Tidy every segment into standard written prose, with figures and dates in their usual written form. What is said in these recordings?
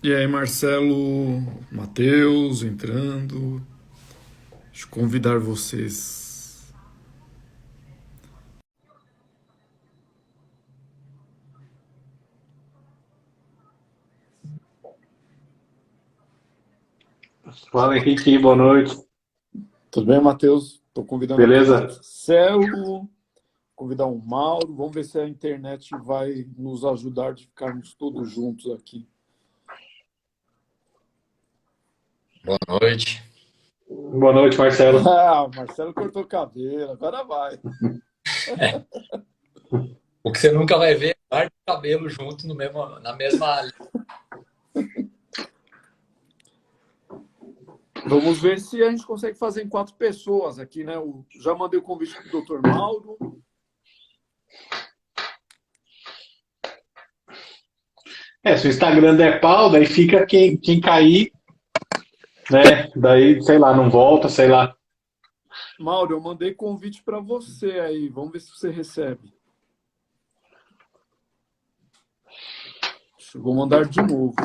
E aí, Marcelo, Matheus, entrando. Deixa eu convidar vocês. Fala, Henrique, boa noite. Tudo bem, Matheus? Estou convidando aqui o Beleza? Marcelo, convidar o Mauro. Vamos ver se a internet vai nos ajudar de ficarmos todos juntos aqui. Boa noite. Boa noite, Marcelo. Ah, o Marcelo cortou o cabelo, agora vai. O que você nunca vai ver é par de cabelo junto na mesma. Vamos ver se a gente consegue fazer em 4 pessoas aqui, né? Já mandei o convite para o Dr. Mauro. Se o Instagram der pau, daí fica quem cair, né? Daí, sei lá, não volta, sei lá. Mauro, eu mandei convite para você aí. Vamos ver se você recebe. Vou mandar de novo.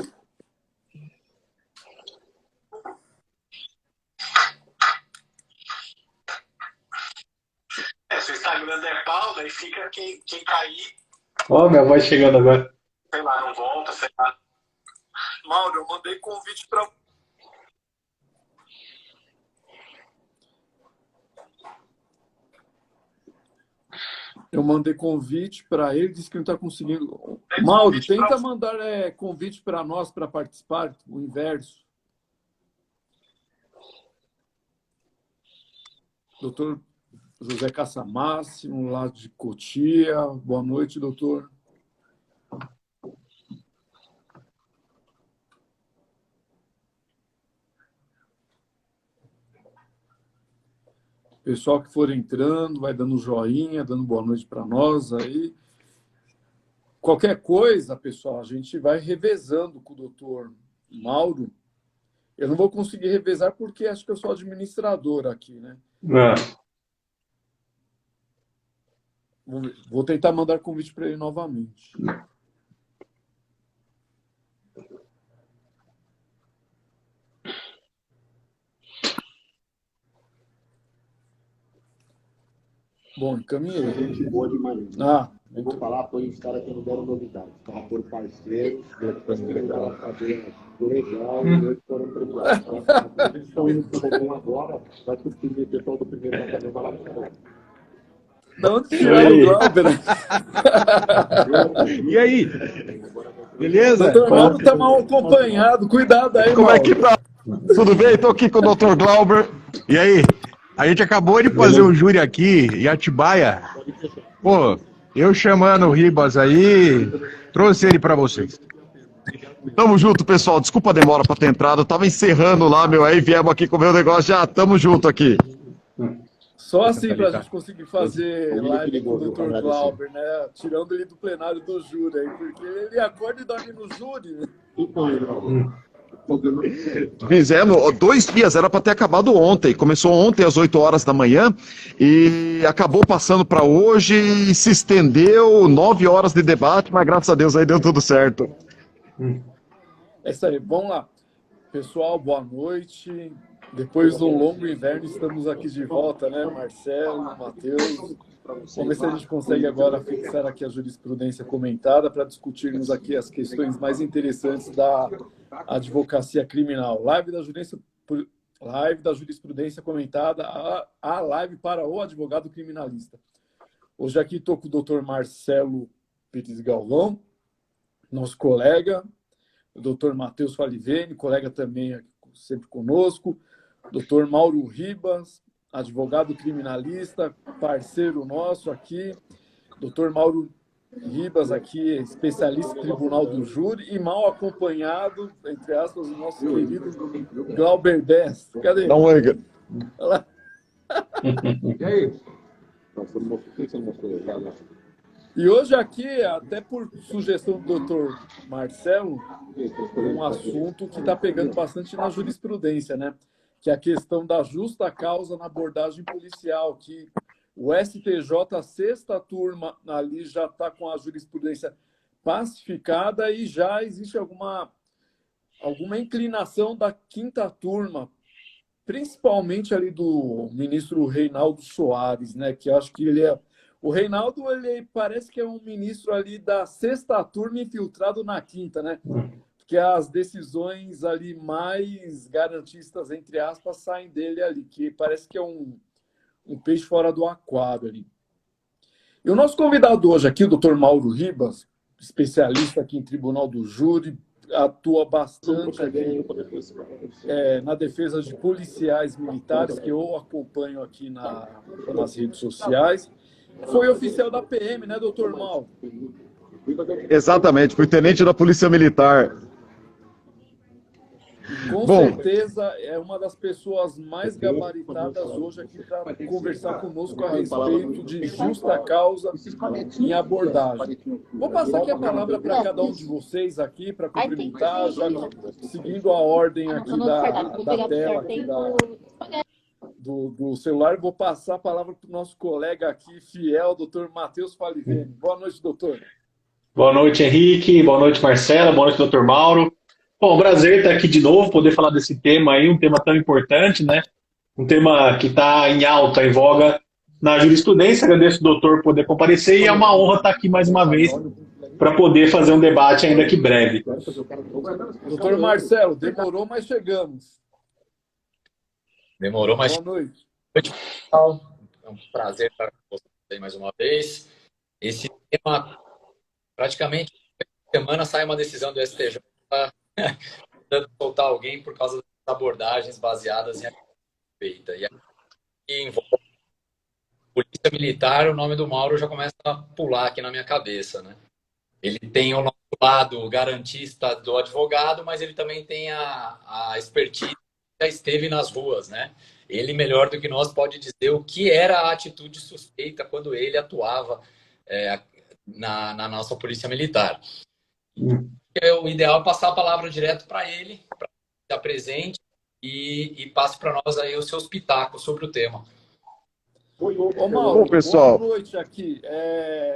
Se o Instagram der pau, daí fica quem cair. Ó, minha voz chegando agora. Sei lá, não volta, sei lá. Mauro, eu mandei convite para. Eu mandei convite para ele, disse que não está conseguindo. Mauro, tenta mandar convite para nós para participar, o inverso. Doutor José Cassamáximo, lá de Cotia. Boa noite, doutor. Pessoal que for entrando, vai dando joinha, dando boa noite para nós aí. Qualquer coisa, pessoal, a gente vai revezando com o doutor Mauro. Eu não vou conseguir revezar porque acho que eu sou administrador aqui, né? Não. Vou tentar mandar convite para ele novamente. Bom, encaminhei. Gente boa de manhã. Eu vou falar para os caras que não deram novidades. Tá? Por parceiros, legal, eles foram premiados. Eles estão indo pro Romão agora, vai substituir o pessoal do primeiro batalhão vai lá no Romão. Da onde tiraram o Glauber? E aí? Beleza? Doutor Mauro está mal acompanhado. Cuidado aí, Como Mauro. é que tá? Tudo bem? Estou aqui com o Dr. Glauber. E aí? A gente acabou de fazer o júri aqui em Atibaia. Pô, eu chamando o Ribas aí, trouxe ele para vocês. Tamo junto, pessoal. Desculpa a demora para ter entrado. Eu tava encerrando lá, meu. Aí viemos aqui com o meu negócio. Já tamo junto aqui. Só assim para a gente conseguir fazer live com o Dr. Glauber, né? Tirando ele do plenário do júri aí, porque ele acorda e dorme no júri. Né? Fizemos 2 dias, era para ter acabado ontem. Começou ontem às 8 horas da manhã e acabou passando para hoje e se estendeu 9 horas de debate, mas graças a Deus aí deu tudo certo. É isso aí, vamos lá. Pessoal, boa noite. Depois de um longo inverno, estamos aqui de volta, né? Marcelo, Matheus. Vamos ver se a gente consegue agora fixar aqui a jurisprudência comentada para discutirmos aqui as questões mais interessantes da advocacia criminal. Live da jurisprudência comentada, a live para o advogado criminalista. Hoje aqui estou com o doutor Marcelo Pires Galvão, nosso colega, o doutor Matheus Falivene, colega também sempre conosco, doutor Mauro Ribas, advogado criminalista, parceiro nosso aqui, doutor Mauro Ribas aqui, especialista em tribunal do júri e mal acompanhado, entre aspas, o nosso querido Glauber Best. Cadê? Não, Olha lá. E aí? E hoje aqui, até por sugestão do doutor Marcelo, um assunto que está pegando bastante na jurisprudência, né? Que é a questão da justa causa na abordagem policial, que o STJ, a sexta turma ali, já está com a jurisprudência pacificada e já existe alguma alguma inclinação da quinta turma, principalmente ali do ministro Reinaldo Soares, né? Que acho que ele é... O Reinaldo, ele parece que é um ministro ali da sexta turma infiltrado na quinta, né? Porque as decisões ali mais garantistas, entre aspas, saem dele ali, que parece que é um peixe fora do aquário ali. E o nosso convidado hoje aqui, o Dr. Mauro Ribas, especialista aqui em Tribunal do Júri, atua bastante aqui, na defesa de policiais militares, que eu acompanho aqui nas redes sociais. Foi oficial da PM, né, doutor Mauro? Exatamente, fui tenente da Polícia Militar. Com certeza é uma das pessoas mais gabaritadas hoje aqui para conversar conosco a respeito de justa causa em abordagem. Vou passar aqui a palavra para cada um de vocês aqui, para cumprimentar, já seguindo a ordem aqui da tela, aqui do celular. Vou passar a palavra para o nosso colega aqui, fiel, doutor Matheus Falivene. Boa noite, doutor. Boa noite, Henrique. Boa noite, Marcela. Boa noite, doutor Mauro. Bom, prazer estar aqui de novo, poder falar desse tema aí, um tema tão importante, né? Um tema que está em alta, em voga na jurisprudência. Agradeço o doutor poder comparecer e é uma honra estar aqui mais uma vez para poder fazer um debate ainda que breve. Doutor Marcelo, demorou, mas chegamos. Demorou, mas... Boa noite. Boa noite, pessoal. É um prazer estar com vocês mais uma vez. Esse tema, praticamente, toda semana sai uma decisão do STJ tentando soltar alguém por causa das abordagens baseadas em suspeita. E aqui envolve Polícia Militar, o nome do Mauro já começa a pular aqui na minha cabeça, né? Ele tem o nosso lado garantista do advogado, mas ele também tem a expertise que já esteve nas ruas, né? Ele, melhor do que nós, pode dizer o que era a atitude suspeita quando ele atuava na nossa Polícia Militar. O ideal é passar a palavra direto para ele, para estar presente e passe para nós aí os seus pitacos sobre o tema. Ô, Mauro, bom, pessoal, boa noite aqui.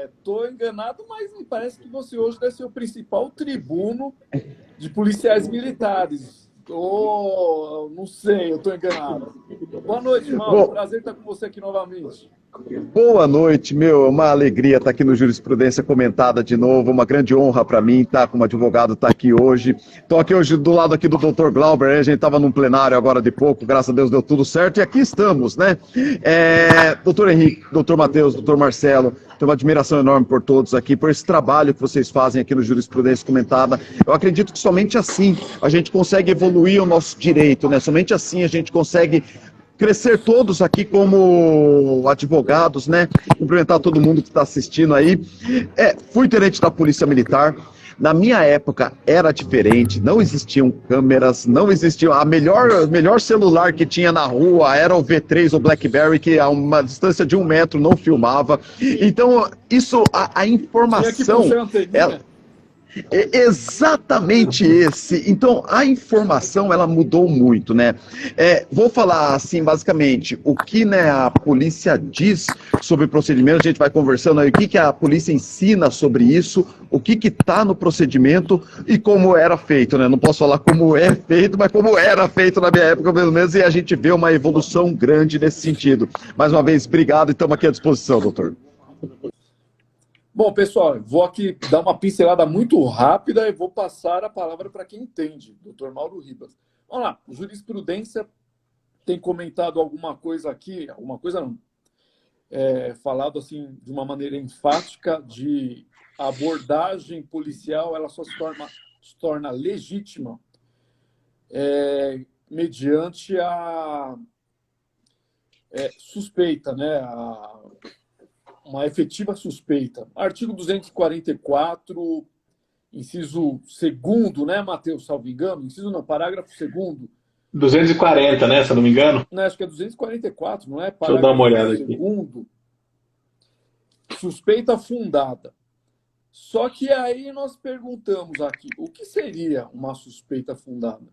Estou enganado, mas me parece que você hoje deve ser o principal tribuno de policiais militares. Não sei, eu estou enganado. Boa noite, Mauro. Prazer estar com você aqui novamente. Boa noite, é uma alegria estar aqui no Jurisprudência Comentada de novo, uma grande honra para mim estar como advogado, estar aqui hoje. Estou aqui hoje do lado aqui do Dr. Glauber, a gente estava num plenário agora de pouco, graças a Deus deu tudo certo, e aqui estamos, né? Doutor Henrique, doutor Matheus, doutor Marcelo, tenho uma admiração enorme por todos aqui, por esse trabalho que vocês fazem aqui no Jurisprudência Comentada. Eu acredito que somente assim a gente consegue evoluir o nosso direito, né? Somente assim a gente consegue crescer todos aqui como advogados, né? Cumprimentar todo mundo que está assistindo aí. Fui tenente da Polícia Militar. Na minha época era diferente, não existiam câmeras, não existia. A melhor celular que tinha na rua era o V3 ou BlackBerry, que a uma distância de 1 metro não filmava. Então, isso, a informação. Tinha que puxar a anteninha. Exatamente esse. Então, a informação, ela mudou muito, né? Vou falar, assim, basicamente, o que, né, a polícia diz sobre o procedimento, a gente vai conversando aí, o que a polícia ensina sobre isso, o que está no procedimento e como era feito, né? Não posso falar como é feito, mas como era feito na minha época, pelo menos, e a gente vê uma evolução grande nesse sentido. Mais uma vez, obrigado e estamos aqui à disposição, doutor. Bom, pessoal, vou aqui dar uma pincelada muito rápida e vou passar a palavra para quem entende, doutor Mauro Ribas. Vamos lá, jurisprudência tem comentado alguma coisa aqui, alguma coisa não, falado assim de uma maneira enfática de abordagem policial, ela só se torna legítima mediante a suspeita, né? Uma efetiva suspeita. Artigo 244, inciso 2º, né, Matheus, salvo engano? Inciso não, parágrafo 2º. 240, né, se eu não me engano? Não, acho que é 244, não é? Deixa eu dar uma olhada aqui. 2º, suspeita fundada. Só que aí nós perguntamos aqui, o que seria uma suspeita fundada?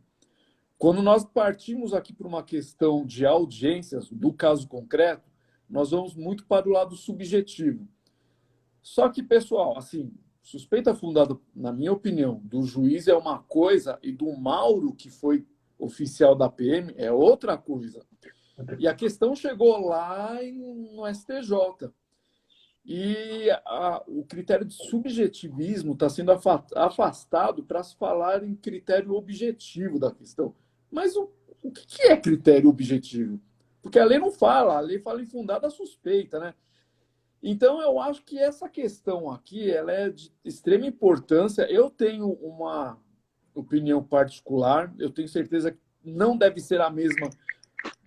Quando nós partimos aqui para uma questão de audiências, do caso concreto, nós vamos muito para o lado subjetivo. Só que, pessoal, assim, suspeita fundada, na minha opinião, do juiz é uma coisa e do Mauro, que foi oficial da PM, é outra coisa. E a questão chegou lá no STJ. E o critério de subjetivismo está sendo afastado para se falar em critério objetivo da questão. Mas o que é critério objetivo? Porque a lei não fala, a lei fala em fundada suspeita, né? Então, eu acho que essa questão aqui ela é de extrema importância. Eu tenho uma opinião particular, eu tenho certeza que não deve ser a mesma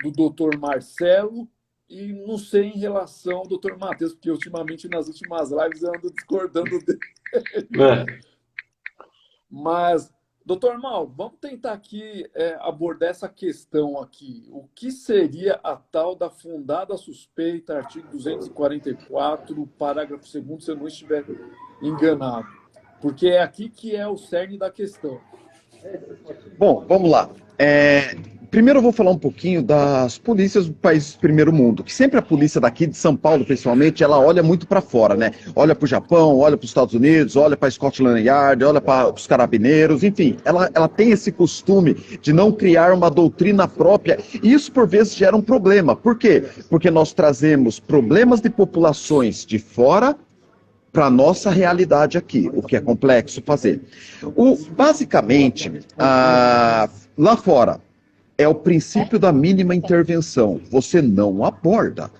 do doutor Marcelo, e não sei em relação ao doutor Matheus, porque ultimamente, nas últimas lives, eu ando discordando dele. Mas, doutor Mal, vamos tentar aqui abordar essa questão aqui. O que seria a tal da fundada suspeita, artigo 244, parágrafo 2º, se eu não estiver enganado? Porque é aqui que é o cerne da questão. Bom, vamos lá. Primeiro eu vou falar um pouquinho das polícias do país do primeiro mundo, que sempre a polícia daqui de São Paulo, principalmente, ela olha muito para fora, né? Olha para o Japão, olha para os Estados Unidos, olha para a Scotland Yard, olha para os carabineiros, enfim, ela tem esse costume de não criar uma doutrina própria, e isso por vezes gera um problema. Por quê? Porque nós trazemos problemas de populações de fora para a nossa realidade aqui, o que é complexo fazer. Basicamente, lá fora, é o princípio da mínima intervenção. Você não aborda.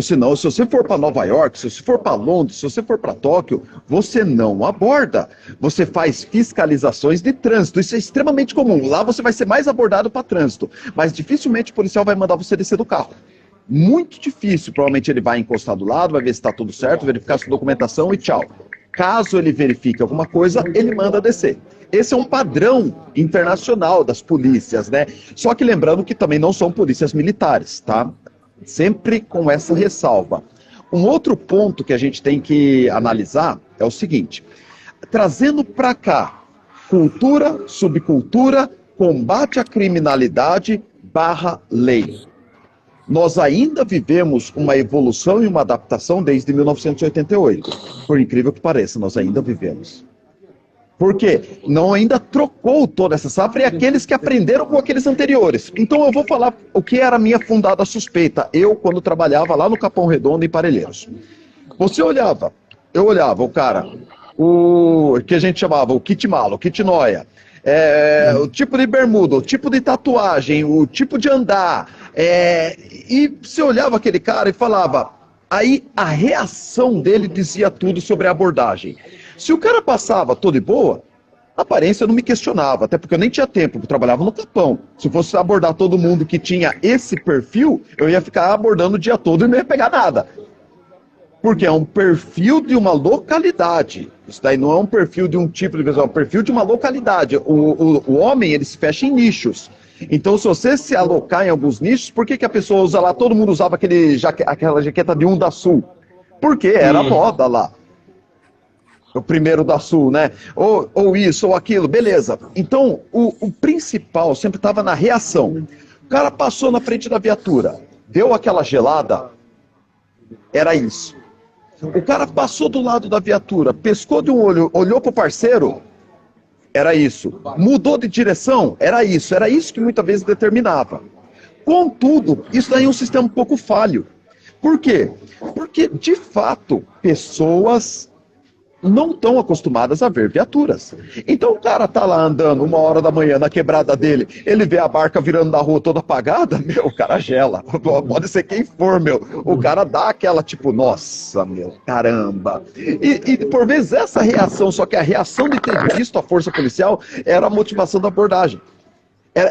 Se você for para Nova York, se você for para Londres, se você for para Tóquio, você não aborda. Você faz fiscalizações de trânsito. Isso é extremamente comum. Lá você vai ser mais abordado para trânsito. Mas dificilmente o policial vai mandar você descer do carro. Muito difícil. Provavelmente ele vai encostar do lado, vai ver se está tudo certo, verificar sua documentação e tchau. Caso ele verifique alguma coisa, ele manda descer. Esse é um padrão internacional das polícias, né? Só que lembrando que também não são polícias militares, tá? Sempre com essa ressalva. Um outro ponto que a gente tem que analisar é o seguinte: trazendo para cá cultura, subcultura, combate à criminalidade / lei. Nós ainda vivemos uma evolução e uma adaptação desde 1988. Por incrível que pareça, nós ainda vivemos. Por quê? Não ainda trocou toda essa safra e aqueles que aprenderam com aqueles anteriores. Então eu vou falar o que era a minha fundada suspeita. Eu, quando trabalhava lá no Capão Redondo, em Parelheiros. Eu olhava o cara, o que a gente chamava o kit malo, o kit noia, o tipo de bermuda, o tipo de tatuagem, o tipo de andar. E você olhava aquele cara e falava, aí a reação dele dizia tudo sobre a abordagem. Se o cara passava todo de boa, a aparência eu não me questionava, até porque eu nem tinha tempo, eu trabalhava no Capão. Se fosse abordar todo mundo que tinha esse perfil, eu ia ficar abordando o dia todo e não ia pegar nada. Porque é um perfil de uma localidade. Isso daí não é um perfil de um tipo de pessoa, é um perfil de uma localidade. O homem, ele se fecha em nichos. Então, se você se alocar em alguns nichos, por que a pessoa usa lá? Todo mundo usava aquela jaqueta de da Sul. Porque era moda lá. O primeiro da Sul, né? Ou isso, ou aquilo, beleza. Então, o principal sempre estava na reação. O cara passou na frente da viatura, deu aquela gelada, era isso. O cara passou do lado da viatura, pescou de um olho, olhou pro parceiro, era isso. Mudou de direção, era isso que muitas vezes determinava. Contudo, isso daí é um sistema um pouco falho. Por quê? Porque, de fato, pessoas não estão acostumadas a ver viaturas. Então o cara tá lá andando 1h da manhã na quebrada dele, ele vê a barca virando na rua toda apagada, o cara gela. Pode ser quem for, o cara dá aquela tipo, nossa, caramba. E por vezes essa reação, só que a reação de ter visto a força policial era a motivação da abordagem.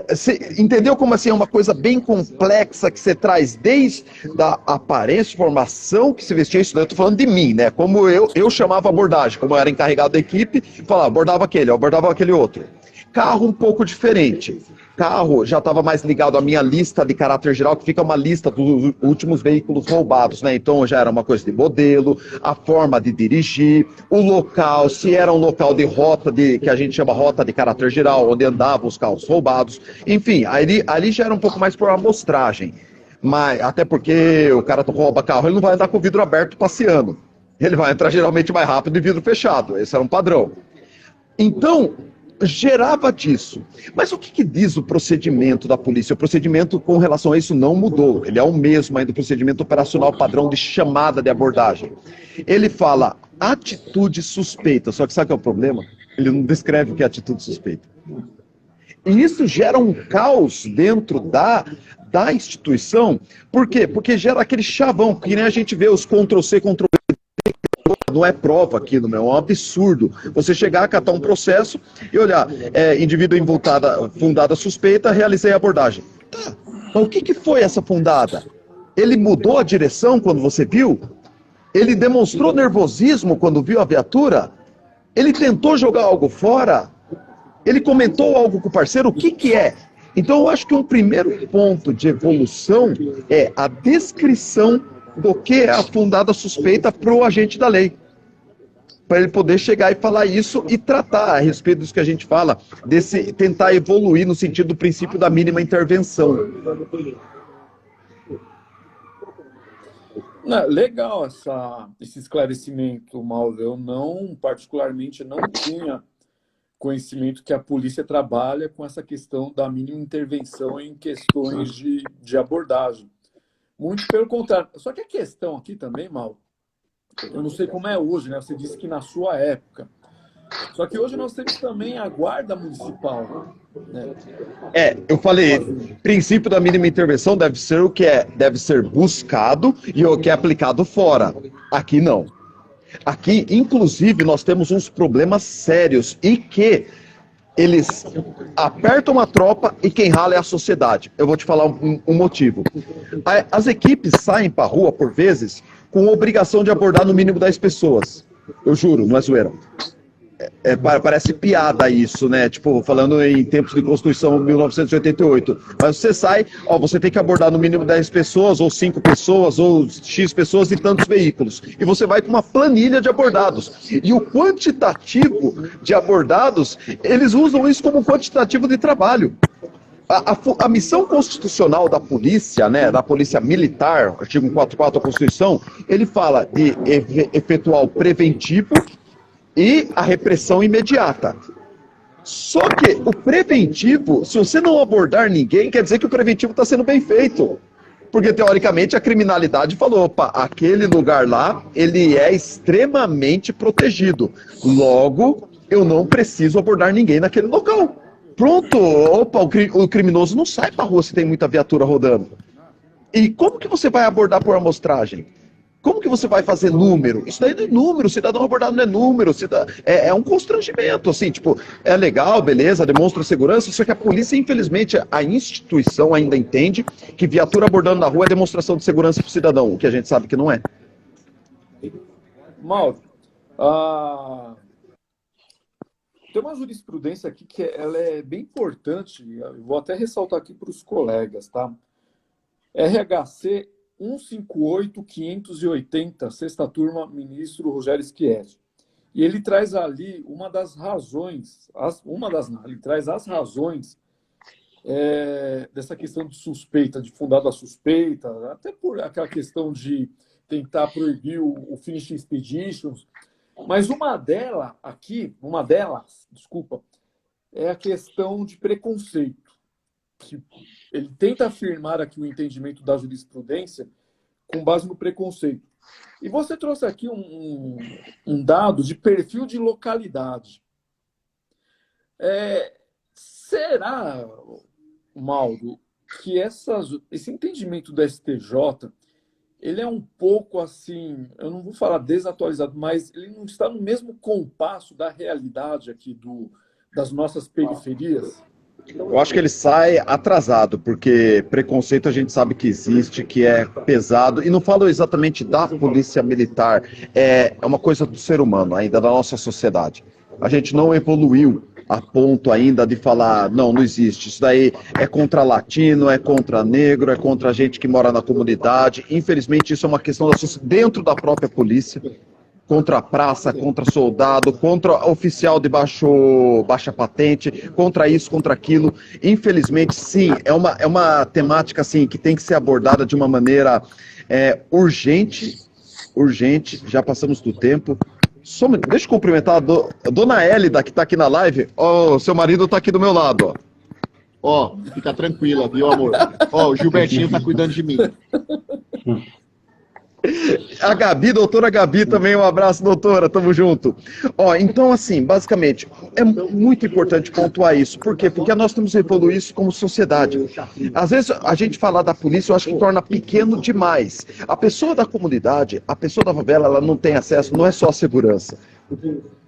Você entendeu como assim é uma coisa bem complexa que você traz desde a aparência, formação que se vestia, isso daí eu tô falando de mim, né? Como eu chamava abordagem, como eu era encarregado da equipe, falava, abordava aquele outro. Carro um pouco diferente. Carro já estava mais ligado à minha lista de caráter geral, que fica uma lista dos últimos veículos roubados, né? Então já era uma coisa de modelo, a forma de dirigir, o local, se era um local de rota, que a gente chama rota de caráter geral, onde andavam os carros roubados. Enfim, ali já era um pouco mais por amostragem. Mas, até porque o cara rouba carro, ele não vai andar com o vidro aberto passeando. Ele vai entrar geralmente mais rápido e vidro fechado. Esse é um padrão. Então, gerava disso. Mas o que diz o procedimento da polícia? O procedimento com relação a isso não mudou. Ele é o mesmo ainda, o procedimento operacional padrão de chamada de abordagem. Ele fala atitude suspeita, só que sabe qual é o problema? Ele não descreve o que é atitude suspeita. E isso gera um caos dentro da instituição. Por quê? Porque gera aquele chavão, que nem a gente vê os Ctrl-C, Ctrl-V. Não é prova aquilo, meu, é um absurdo. Você chegar a catar um processo e olhar, indivíduo fundada suspeita, realizei a abordagem. Tá, mas o que foi essa fundada? Ele mudou a direção quando você viu? Ele demonstrou nervosismo quando viu a viatura? Ele tentou jogar algo fora? Ele comentou algo com o parceiro? O que é? Então eu acho que um primeiro ponto de evolução é a descrição do que é a fundada suspeita para o agente da lei. Para ele poder chegar e falar isso e tratar a respeito disso que a gente fala, tentar evoluir no sentido do princípio da mínima intervenção. Legal esse esclarecimento, Mauro. Eu particularmente, não tinha conhecimento que a polícia trabalha com essa questão da mínima intervenção em questões de abordagem. Muito pelo contrário. Só que a questão aqui também, Mauro, eu não sei como é hoje, né? Você disse que na sua época. Só que hoje nós temos também a guarda municipal. Né? Eu falei, princípio da mínima intervenção deve ser o que deve ser buscado e o que é aplicado fora. Aqui não. Aqui, inclusive, nós temos uns problemas sérios e que eles apertam a tropa e quem rala é a sociedade. Eu vou te falar um motivo. As equipes saem para a rua, por vezes, com obrigação de abordar no mínimo 10 pessoas. Eu juro, não é zoeira. Parece piada isso, né? Tipo, falando em tempos de Constituição 1988. Mas você sai, você tem que abordar no mínimo 10 pessoas, ou 5 pessoas, ou X pessoas e tantos veículos. E você vai com uma planilha de abordados. E o quantitativo de abordados, eles usam isso como quantitativo de trabalho. A missão constitucional da polícia, né, da polícia militar, artigo 144 da Constituição, ele fala de efetuar o preventivo e a repressão imediata. Só que o preventivo, se você não abordar ninguém, quer dizer que o preventivo está sendo bem feito. Porque, teoricamente, a criminalidade falou, opa, aquele lugar lá, ele é extremamente protegido. Logo, eu não preciso abordar ninguém naquele local. Pronto, opa, o criminoso não sai pra rua se tem muita viatura rodando. E como que você vai abordar por amostragem? Como que você vai fazer número? Isso daí não é número, cidadão abordado não é número, é um constrangimento, assim, tipo, é legal, beleza, demonstra segurança, só que a polícia, infelizmente, a instituição ainda entende que viatura abordando na rua é demonstração de segurança para o cidadão, o que a gente sabe que não é. Mauro, tem uma jurisprudência aqui que ela é bem importante, eu vou até ressaltar aqui para os colegas, tá? RHC 158.580, sexta turma, ministro Rogério Schietti. E ele traz ali uma das razões, ele traz as razões dessa questão de suspeita, de fundada a suspeita, até por aquela questão de tentar proibir o finish expeditions. Mas uma delas, é a questão de preconceito. Que ele tenta afirmar aqui o entendimento da jurisprudência com base no preconceito. E você trouxe aqui um dado de perfil de localidade. Será, Mauro, que esse entendimento do STJ, ele é um pouco assim, eu não vou falar desatualizado, mas ele não está no mesmo compasso da realidade aqui das nossas periferias? Eu acho que ele sai atrasado, porque preconceito a gente sabe que existe, que é pesado, e não falo exatamente da polícia militar, é uma coisa do ser humano, ainda da nossa sociedade. A gente não evoluiu a ponto ainda de falar, não existe, isso daí é contra latino, é contra negro, é contra gente que mora na comunidade. Infelizmente isso é uma questão dentro da própria polícia. Contra a praça, contra soldado, contra oficial de baixa patente, contra isso, contra aquilo. Infelizmente, sim, é uma temática assim, que tem que ser abordada de uma maneira urgente urgente, já passamos do tempo. Deixa eu cumprimentar a dona Hélida, que está aqui na live. Ó, seu marido está aqui do meu lado, ó. Ó, fica tranquila, viu, amor? Ó, o Gilbertinho tá cuidando de mim. A Gabi, doutora Gabi também, um abraço, doutora, tamo junto. Ó, então, assim, basicamente, é muito importante pontuar isso. Por quê? Porque nós temos que evoluir isso como sociedade. Às vezes, a gente falar da polícia, eu acho que torna pequeno demais. A pessoa da comunidade, a pessoa da favela, ela não tem acesso, não é só a segurança.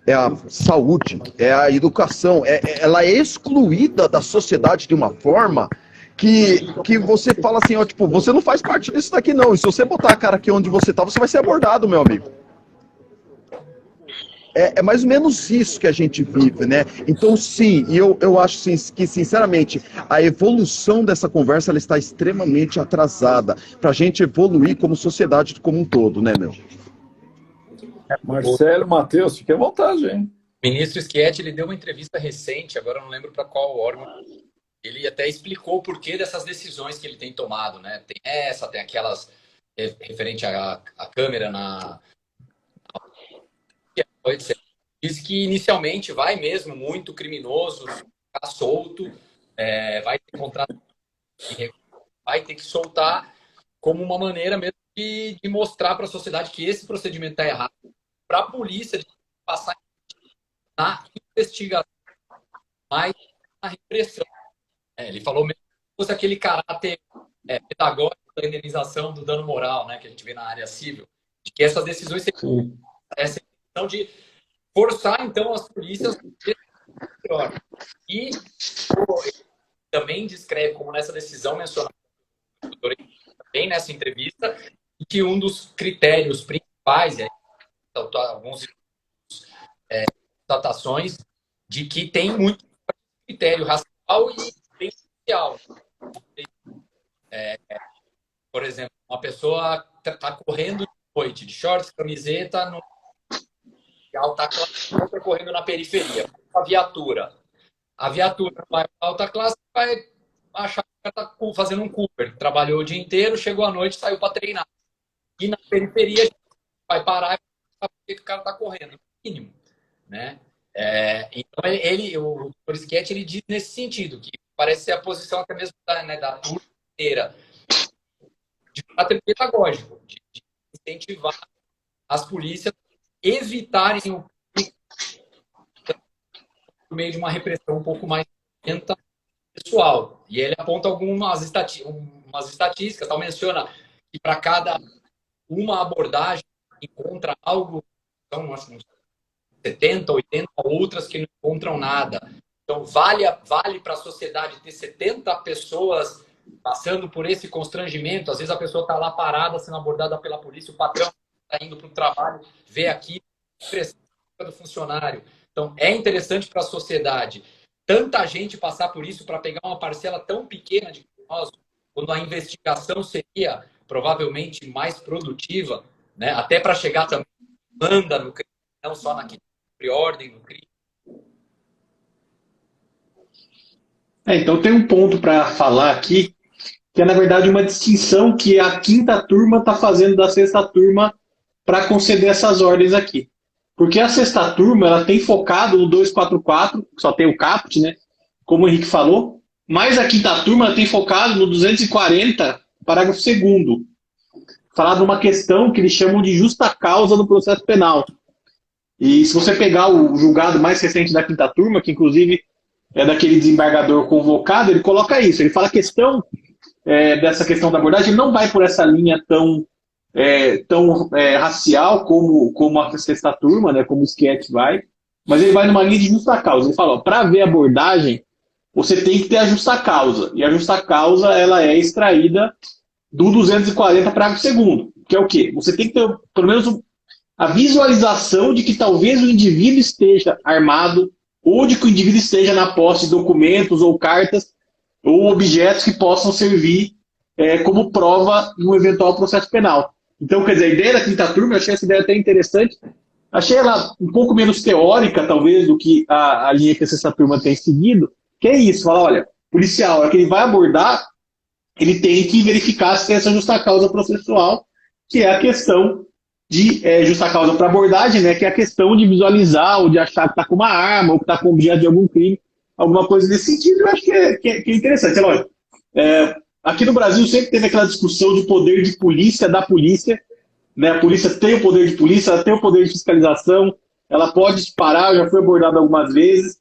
É a saúde, é a educação, ela é excluída da sociedade de uma forma que você fala assim, ó, tipo, você não faz parte disso daqui não, e se você botar a cara aqui onde você tá, você vai ser abordado, meu amigo. É mais ou menos isso que a gente vive, né? Então, sim, e eu acho sim, que, sinceramente, a evolução dessa conversa ela está extremamente atrasada para a gente evoluir como sociedade como um todo, né, meu? Marcelo, Matheus, fique à vontade, hein? O ministro Schietti, ele deu uma entrevista recente, agora eu não lembro para qual órgão. Ele até explicou o porquê dessas decisões que ele tem tomado, né? Tem essa, tem aquelas referente à câmera na... Diz que inicialmente vai mesmo muito criminoso ficar solto, vai ter contrato, vai ter que soltar como uma maneira mesmo de mostrar para a sociedade que esse procedimento está errado. Para a polícia de passar na investigação, mais na repressão. Ele falou mesmo que fosse aquele caráter pedagógico da indenização do dano moral, né, que a gente vê na área civil, de que essas decisões seriam essa intenção de forçar, então, as polícias melhor. E também descreve, como nessa decisão mencionada também nessa entrevista, que um dos critérios principais, alguns constatações, de que tem muito critério racial e social. Por exemplo, uma pessoa está correndo de noite, de shorts, camiseta, de alta classe, outra correndo na periferia. A viatura vai para alta classe, vai achar que está fazendo um Cooper. Trabalhou o dia inteiro, chegou à noite, saiu para treinar. E na periferia, vai parar e saber que o cara está correndo, no mínimo. Né? Então, o Dr. Schietti, ele diz nesse sentido, que parece ser a posição até mesmo da turma inteira, de caráter pedagógico, de incentivar as polícias a evitarem o por meio de uma repressão um pouco mais lenta pessoal. E ele aponta algumas estatísticas, tal, menciona que para cada uma abordagem encontra algo, então, acho que 70, 80 outras que não encontram nada. Então, vale para a sociedade ter 70 pessoas passando por esse constrangimento. Às vezes a pessoa está lá parada, sendo abordada pela polícia, o patrão está indo para o trabalho, vê aqui, pressão do funcionário. Então, é interessante para a sociedade tanta gente passar por isso para pegar uma parcela tão pequena de criminosos, quando a investigação seria provavelmente mais produtiva, né? Até para chegar também manda no crime, não só na ordem no crime. Então tem um ponto para falar aqui, que é na verdade uma distinção que a quinta turma está fazendo da sexta turma para conceder essas ordens aqui. Porque a sexta turma ela tem focado no 244, só tem o caput, né? Como o Henrique falou, mas a quinta turma ela tem focado no 240, parágrafo 2º, falar de uma questão que eles chamam de justa causa no processo penal. E se você pegar o julgado mais recente da quinta turma, que inclusive é daquele desembargador convocado, ele coloca isso. Ele fala a questão dessa questão da abordagem não vai por essa linha tão racial como a sexta turma, né, como o Schietti vai, mas ele vai numa linha de justa causa. Ele fala, para ver a abordagem, você tem que ter a justa causa. E a justa causa ela é extraída do 240 parágrafo 2º, que é o quê? Você tem que ter, pelo menos, a visualização de que talvez o indivíduo esteja armado ou de que o indivíduo esteja na posse de documentos ou cartas ou objetos que possam servir como prova em um eventual processo penal. Então, quer dizer, a ideia da quinta turma, eu achei essa ideia até interessante. Achei ela um pouco menos teórica, talvez, do que a linha que essa turma tem seguido, que é isso, fala, olha, policial, a hora que ele vai abordar, ele tem que verificar se tem essa justa causa processual, que é a questão de justa causa para abordagem, né, que é a questão de visualizar ou de achar que está com uma arma ou que está com objeto de algum crime, alguma coisa nesse sentido. Eu acho que é interessante. É lógico. Aqui no Brasil sempre teve aquela discussão de poder de polícia da polícia, né? A polícia tem o poder de polícia, ela tem o poder de fiscalização, ela pode disparar, já foi abordado algumas vezes.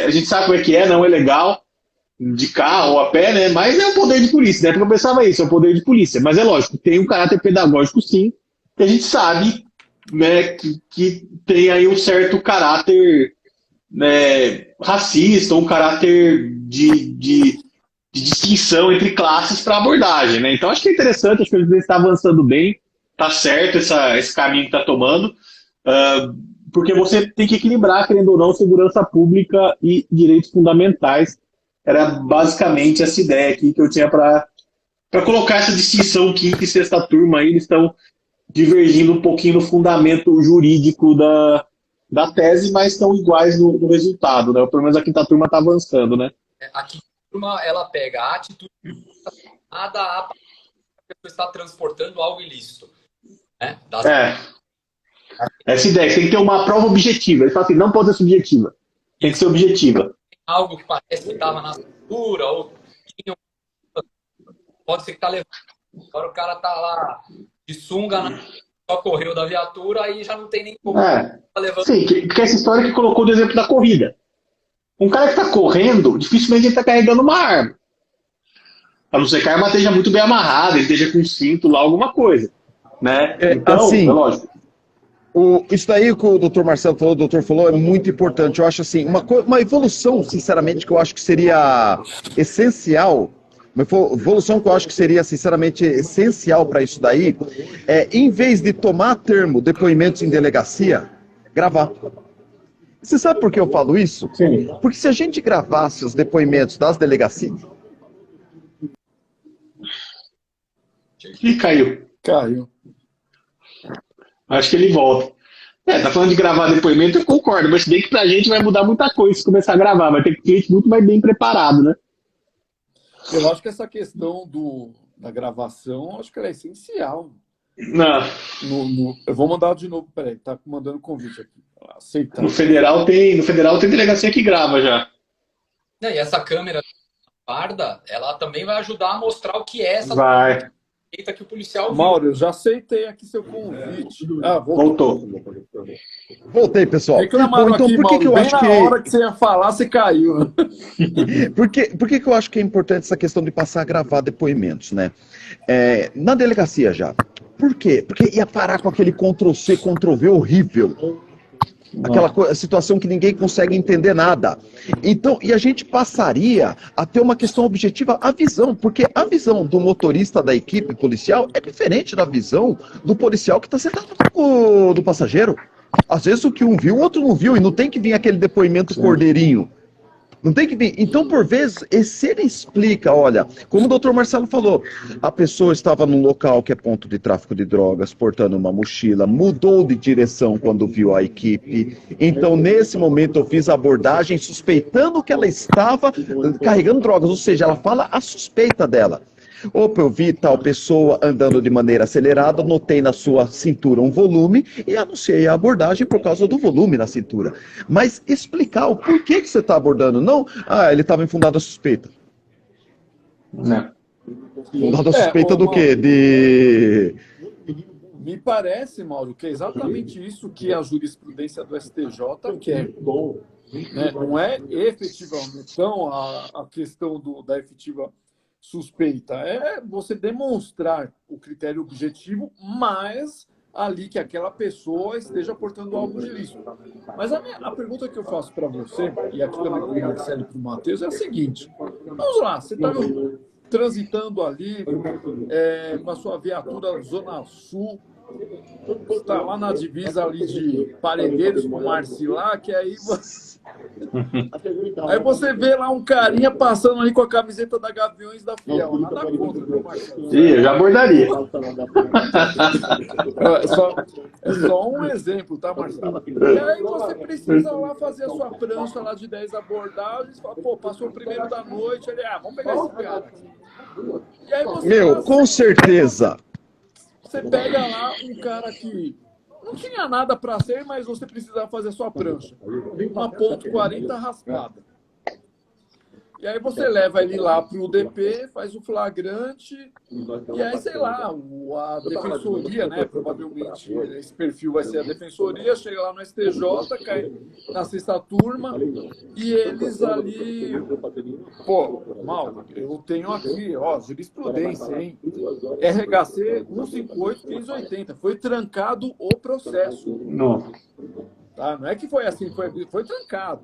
A gente sabe como é que é, não é legal de carro ou a pé, né? Mas é o poder de polícia, né? Porque eu pensava isso, é o poder de polícia. Mas é lógico, tem um caráter pedagógico, sim, que a gente sabe, né, que tem aí um certo caráter, né, racista, um caráter de distinção entre classes para abordagem, né? Então acho que é interessante, acho que a gente está avançando bem, tá certo esse caminho que está tomando, porque você tem que equilibrar, querendo ou não, segurança pública e direitos fundamentais. Era basicamente essa ideia aqui que eu tinha para colocar essa distinção. Quinta e sexta turma aí, eles estão divergindo um pouquinho no fundamento jurídico da tese, mas estão iguais no resultado, né? Pelo menos a quinta turma está avançando, né? A quinta turma, ela pega a atitude nada a pessoa está transportando algo ilícito. Né? Essa ideia, tem que ter uma prova objetiva. Ele fala assim, não pode ser subjetiva, tem que ser objetiva. Algo que parece que estava na cintura, ou tinha, pode ser que está levando. Agora o cara tá lá de sunga, só correu da viatura, aí já não tem nem como tá levando. Sim, que é essa história que colocou do exemplo da corrida. Um cara que está correndo, dificilmente ele está carregando uma arma. A não ser que a arma esteja muito bem amarrada, ele esteja com um cinto lá, alguma coisa. Né? Então, assim, é lógico. Isso daí que o doutor Marcelo falou, o doutor falou, é muito importante. Eu acho assim, uma evolução, sinceramente, que eu acho que seria essencial, uma evolução que eu acho que seria, sinceramente, essencial para isso daí, em vez de tomar termo, depoimentos em delegacia, gravar. Você sabe por que eu falo isso? Sim. Porque se a gente gravasse os depoimentos das delegacias... Ih, caiu. Caiu. Acho que ele volta. Tá falando de gravar depoimento, eu concordo, mas se bem que pra gente vai mudar muita coisa se começar a gravar, vai ter cliente muito mais bem preparado, né? Eu acho que essa questão da gravação, acho que ela é essencial. Não. Eu vou mandar de novo, peraí, tá mandando convite aqui. Aceitar. No federal tem delegacia que grava já. E essa câmera guarda, ela também vai ajudar a mostrar o que é essa vai. Que o policial viu. Mauro, eu já aceitei aqui seu convite. Voltou. Voltei, pessoal. Reclamaram então, aqui, por que Mauro, que eu bem acho na que... hora que você ia falar, você caiu. Por que eu acho que é importante essa questão de passar a gravar depoimentos, né? Na delegacia já. Por quê? Porque ia parar com aquele Ctrl-C, Ctrl-V horrível. Aquela situação que ninguém consegue entender nada. Então, e a gente passaria a ter uma questão objetiva, a visão, porque a visão do motorista da equipe policial é diferente da visão do policial que está sentado do passageiro. Às vezes o que um viu, o outro não viu, e não tem que vir aquele depoimento cordeirinho. Não tem que vir. Então, por vezes, se ele explica, olha, como o doutor Marcelo falou, a pessoa estava num local que é ponto de tráfico de drogas, portando uma mochila, mudou de direção quando viu a equipe. Então, nesse momento, eu fiz a abordagem suspeitando que ela estava carregando drogas, ou seja, ela fala a suspeita dela. Opa, eu vi tal pessoa andando de maneira acelerada, notei na sua cintura um volume e anunciei a abordagem por causa do volume na cintura. Mas explicar o porquê que você está abordando. Não, ele estava infundado a suspeita. Não. Infundado a suspeita do quê? Me parece, Mauro, que é exatamente isso que a jurisprudência do STJ quer. Né? Não é efetivamente então a questão da efetiva suspeita, é você demonstrar o critério objetivo, mas ali que aquela pessoa esteja portando algo de ilícito. Mas a pergunta que eu faço para você, e aqui também para o Marcelo e para o Matheus, é a seguinte: vamos lá, você está transitando ali com a sua viatura Zona Sul, está lá na divisa ali de Parelheiros com Marcilac, aí você vê lá um carinha passando ali com a camiseta da Gaviões da Fiel. Nada contra, viu, Marcelo? Sim, eu já abordaria. É só um exemplo, tá, Marcelo? E aí você precisa lá fazer a sua prancha lá de 10 abordagens, fala, pô, passou o primeiro da noite, vamos pegar esse cara aqui. E aí você com certeza. você pega lá um cara que não tinha nada para ser, mas você precisava fazer a sua prancha. Uma ponto 40 raspada. E aí você leva ele lá para o DP, faz o flagrante, e aí, sei lá, a defensoria, né? Provavelmente esse perfil vai ser a defensoria, chega lá no STJ, cai na sexta turma, e eles ali. Pô, mal, eu tenho aqui, ó, jurisprudência, hein? RHC 158-1580. Foi trancado o processo. Não. Tá? Não é que foi assim, foi trancado.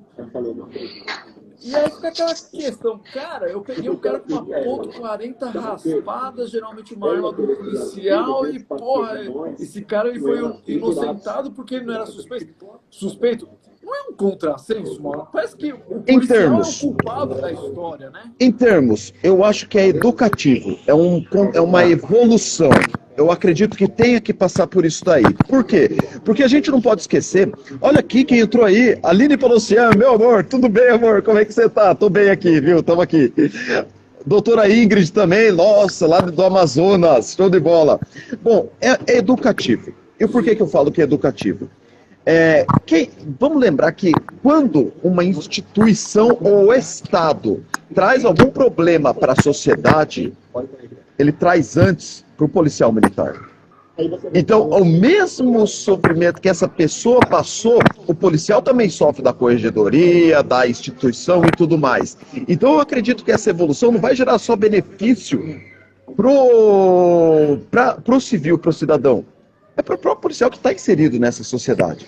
E aí fica aquela questão, cara, eu peguei um cara com uma ponto 40 raspada, geralmente uma arma do policial, e, porra, esse cara ele foi inocentado porque ele não era suspeito. Suspeito não é um contrassenso, mano? Parece que o policial é o culpado da história, né? Em termos, eu acho que é educativo, é uma evolução. Eu acredito que tenha que passar por isso daí. Por quê? Porque a gente não pode esquecer. Olha aqui quem entrou aí, Aline Palossian, meu amor, tudo bem, amor? Como é que você tá? Tô bem aqui, viu? Tamo aqui. Doutora Ingrid também, nossa, lá do Amazonas, show de bola. Bom, é educativo. E por que eu falo que é educativo? Vamos lembrar que quando uma instituição ou Estado traz algum problema para a sociedade, ele traz antes para o policial militar. Então, o mesmo sofrimento que essa pessoa passou, o policial também sofre da corregedoria, da instituição e tudo mais. Então, eu acredito que essa evolução não vai gerar só benefício pro civil, pro cidadão. É pro próprio policial que está inserido nessa sociedade.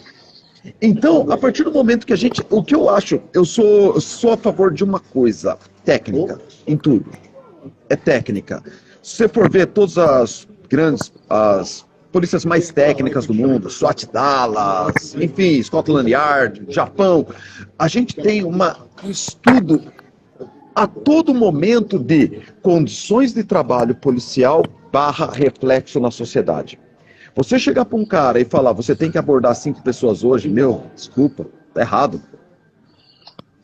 Então, a partir do momento que o que eu acho, eu sou a favor de uma coisa, técnica, em tudo. É técnica. Se você for ver todas as polícias mais técnicas do mundo, SWAT Dallas, enfim, Scotland Yard, Japão, a gente tem um estudo a todo momento de condições de trabalho policial / reflexo na sociedade. Você chegar para um cara e falar, você tem que abordar 5 pessoas hoje, meu, desculpa, tá errado.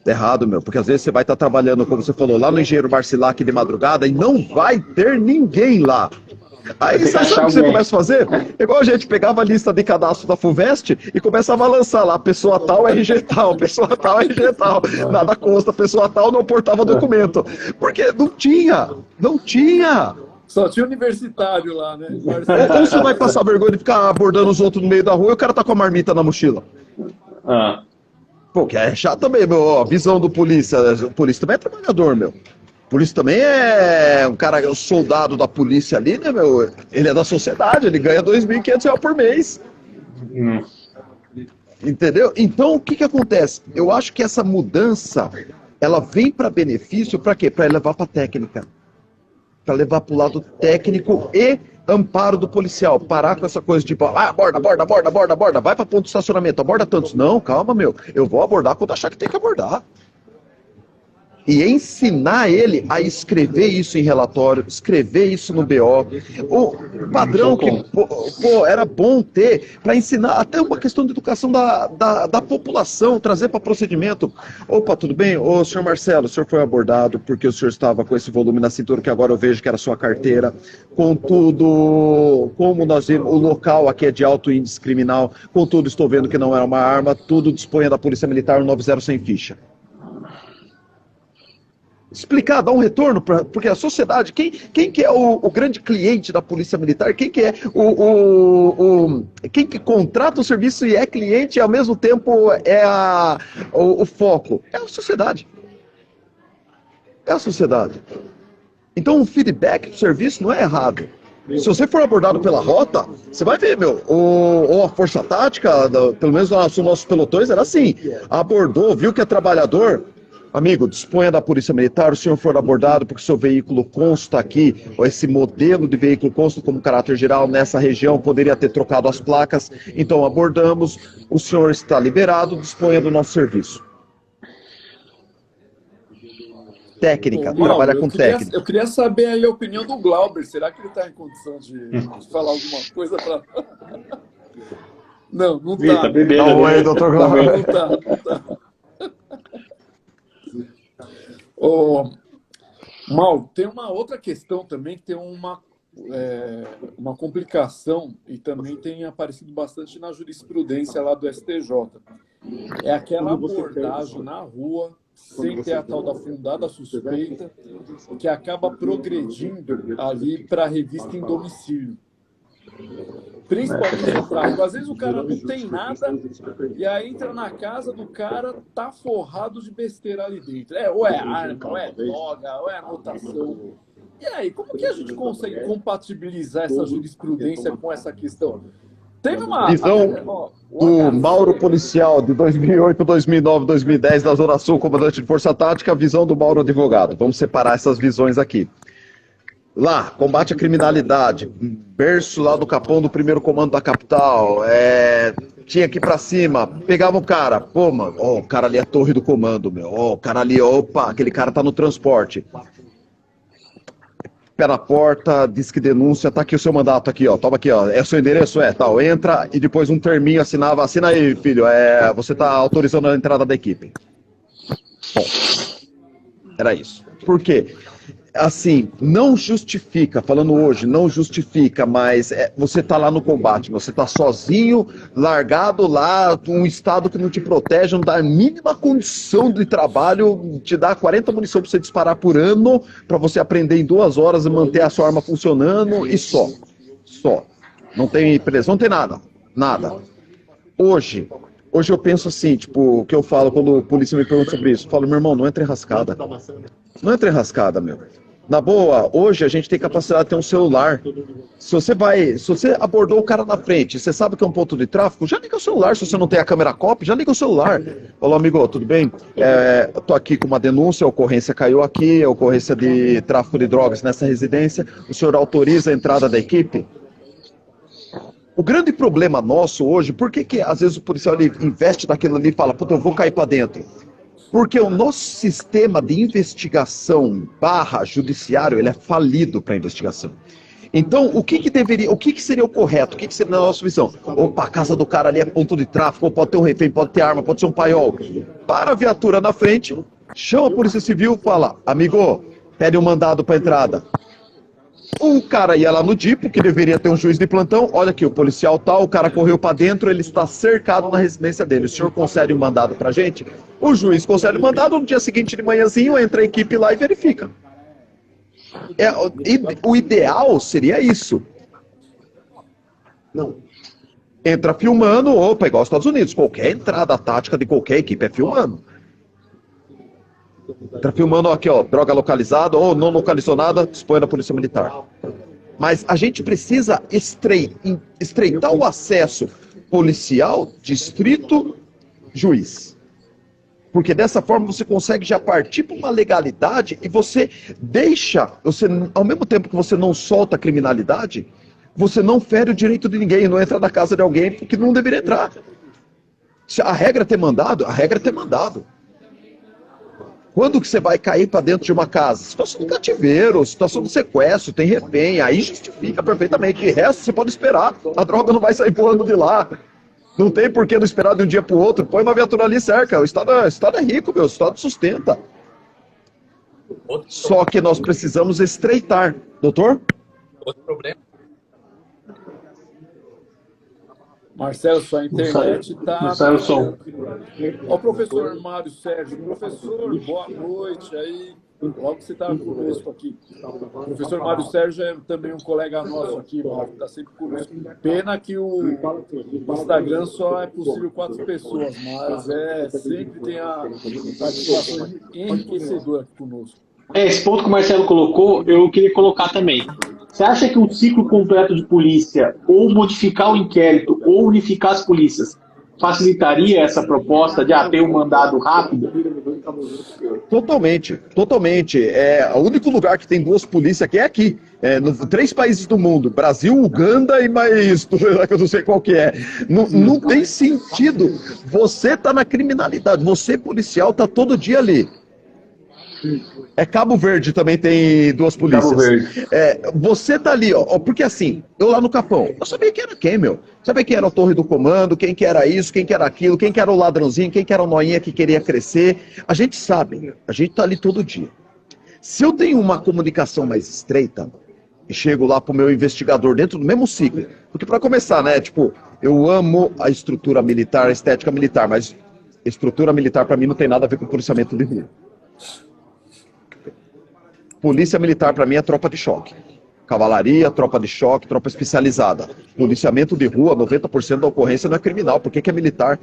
Tá errado, meu, porque às vezes você vai estar trabalhando, como você falou, lá no Engenheiro Marcilac de madrugada e não vai ter ninguém lá. Aí você sabe o que você começa a fazer? Igual a gente pegava a lista de cadastro da FUVEST e começava a lançar lá, pessoa tal, RG tal, pessoa tal, RG tal. Nada consta, pessoa tal não portava documento. Porque não tinha. Só tinha universitário lá, né? Ou você vai passar vergonha de ficar abordando os outros no meio da rua e o cara tá com a marmita na mochila. Pô, que é chato também, meu. A visão do polícia. O polícia também é trabalhador, meu. O polícia também é um cara, o soldado da polícia ali, né, meu? Ele é da sociedade, ele ganha R$2.500 por mês. Entendeu? Então, o que acontece? Eu acho que essa mudança, ela vem para benefício, para quê? Para levar para técnica. Para levar para o lado técnico e amparo do policial. Parar com essa coisa de aborda, vai para ponto de estacionamento, aborda tantos. Não, calma, meu. Eu vou abordar quando achar que tem que abordar. E ensinar ele a escrever isso em relatório, escrever isso no BO. O padrão que era bom ter para ensinar até uma questão de educação da população, trazer para procedimento. Opa, tudo bem? Ô, senhor Marcelo, o senhor foi abordado porque o senhor estava com esse volume na cintura que agora eu vejo que era sua carteira. Contudo, como nós vimos, o local aqui é de alto índice criminal, contudo estou vendo que não era uma arma, tudo disponha da Polícia Militar 90 sem ficha. Explicar, dar um retorno, porque a sociedade, quem que é o grande cliente da Polícia Militar, quem que é quem que contrata o serviço e é cliente e ao mesmo tempo é o foco? É a sociedade. É a sociedade. Então o feedback do serviço não é errado. Se você for abordado pela rota, você vai ver, meu, ou a força tática, pelo menos nos nossos pelotões, era assim, abordou, viu que é trabalhador. Amigo, disponha da Polícia Militar, o senhor for abordado porque o seu veículo consta aqui, ou esse modelo de veículo consta como caráter geral nessa região, poderia ter trocado as placas, então abordamos, o senhor está liberado, disponha do nosso serviço. Técnica, trabalha com técnica. Eu queria saber aí a opinião do Glauber, será que ele está em condição de falar alguma coisa para... Não está. Tá bebendo. Não, aí, doutor Glauber. Não tá. Mal, tem uma outra questão também, que tem uma uma complicação, e também tem aparecido bastante na jurisprudência lá do STJ. É aquela abordagem na rua, sem ter a tal da fundada suspeita, que acaba progredindo ali para a revista em domicílio. Principalmente no tráfico. Às vezes o cara não tem nada e aí entra na casa do cara, tá forrado de besteira ali dentro. Ou é arma, ou é droga, ou é anotação. E aí, como que a gente consegue compatibilizar essa jurisprudência com essa questão? Teve uma visão do Mauro policial de 2008, 2009, 2010 da Zona Sul, comandante de Força Tática, a visão do Mauro advogado. Vamos separar essas visões aqui. Lá, combate à criminalidade, berço lá do Capão do primeiro comando da capital, tinha que ir pra cima, pegava o cara, pô, mano, ó, o cara ali é a torre do comando, meu, ó, o cara ali, opa, aquele cara tá no transporte. Pé na porta, diz que denúncia, tá aqui o seu mandato aqui, ó, toma aqui, ó, é o seu endereço, tal, entra e depois um terminho assinava, assina aí, filho, você tá autorizando a entrada da equipe. Bom, era isso. Por quê? Assim, não justifica, falando hoje, não justifica, mas você tá lá no combate, você tá sozinho, largado lá, um estado que não te protege, não dá a mínima condição de trabalho, te dá 40 munição pra você disparar por ano, pra você aprender em 2 horas e manter a sua arma funcionando, e só. Não tem preso, não tem nada. Hoje eu penso assim, tipo, o que eu falo quando a polícia me pergunta sobre isso, eu falo, meu irmão, não entra em rascada. Não entra em rascada, meu. Na boa, hoje a gente tem capacidade de ter um celular. Se você abordou o cara na frente, você sabe que é um ponto de tráfego, já liga o celular. Se você não tem a câmera copy, já liga o celular. Falou, amigo, tudo bem? Eu tô aqui com uma denúncia, a ocorrência caiu aqui, a ocorrência de tráfico de drogas nessa residência. O senhor autoriza a entrada da equipe? O grande problema nosso hoje, por que às vezes o policial ele investe naquilo ali e fala, puta, eu vou cair pra dentro? Porque o nosso sistema de investigação / judiciário, ele é falido para investigação. Então, o que seria o correto? O que seria na nossa visão? Opa, a casa do cara ali é ponto de tráfico, pode ter um refém, pode ter arma, pode ser um paiol. Para a viatura na frente, chama a Polícia Civil, fala, amigo, pede um mandado para entrada. O cara ia lá no DIPO, que deveria ter um juiz de plantão, olha aqui, o policial tal, o cara correu para dentro, ele está cercado na residência dele. O senhor concede um mandado pra gente? O juiz concede o mandado, no dia seguinte de manhãzinho, entra a equipe lá e verifica. O ideal seria isso. Não. Entra filmando, opa, igual aos Estados Unidos, qualquer entrada tática de qualquer equipe é filmando. Tá filmando aqui, ó, droga localizada ou não localizou nada, dispõe da Polícia Militar. Mas a gente precisa estreitar o acesso policial, distrito, juiz. Porque dessa forma você consegue já partir para uma legalidade e você ao mesmo tempo que você não solta a criminalidade, você não fere o direito de ninguém, não entra na casa de alguém porque não deveria entrar. Se a regra é ter mandado, a regra é ter mandado. Quando que você vai cair para dentro de uma casa? Situação de cativeiro, situação de sequestro, tem refém, aí justifica perfeitamente. De resto, você pode esperar, a droga não vai sair voando de lá. Não tem por que não esperar de um dia para o outro. Põe uma viatura ali e cerca. O Estado é rico, meu, o Estado sustenta. Só que nós precisamos estreitar. Doutor? Outro problema. Marcelo, sua internet está... Marcelo, o som. Ó, o professor Mário Sérgio. Professor, boa noite. Aí, logo que você está conosco aqui. O professor Mário Sérgio é também um colega nosso aqui, Mário, está sempre conosco. Pena que o Instagram só é possível 4 pessoas, mas sempre tem a participação enriquecedora aqui conosco. Esse ponto que o Marcelo colocou, eu queria colocar também. Você acha que um ciclo completo de polícia, ou modificar o inquérito, ou unificar as polícias, facilitaria essa proposta de ter um mandado rápido? Totalmente. O único lugar que tem 2 polícias aqui é aqui. 3 países do mundo, Brasil, Uganda e mais, que eu não sei qual que é. Não tem sentido. Você tá na criminalidade, você policial tá todo dia ali. Cabo Verde também tem 2 polícias. Cabo Verde. Você tá ali, ó, porque assim, eu lá no Capão, eu sabia quem era quem, meu. Sabia quem era a torre do comando, quem que era isso, quem que era aquilo, quem que era o ladrãozinho, quem que era o noinha que queria crescer. A gente sabe, a gente tá ali todo dia. Se eu tenho uma comunicação mais estreita, e chego lá pro meu investigador dentro do mesmo ciclo. Porque para começar, né, tipo, eu amo a estrutura militar, a estética militar, mas estrutura militar para mim não tem nada a ver com policiamento de rua. Polícia militar para mim é tropa de choque. Cavalaria, tropa de choque, tropa especializada. Policiamento de rua, 90% da ocorrência não é criminal. Por que é militar?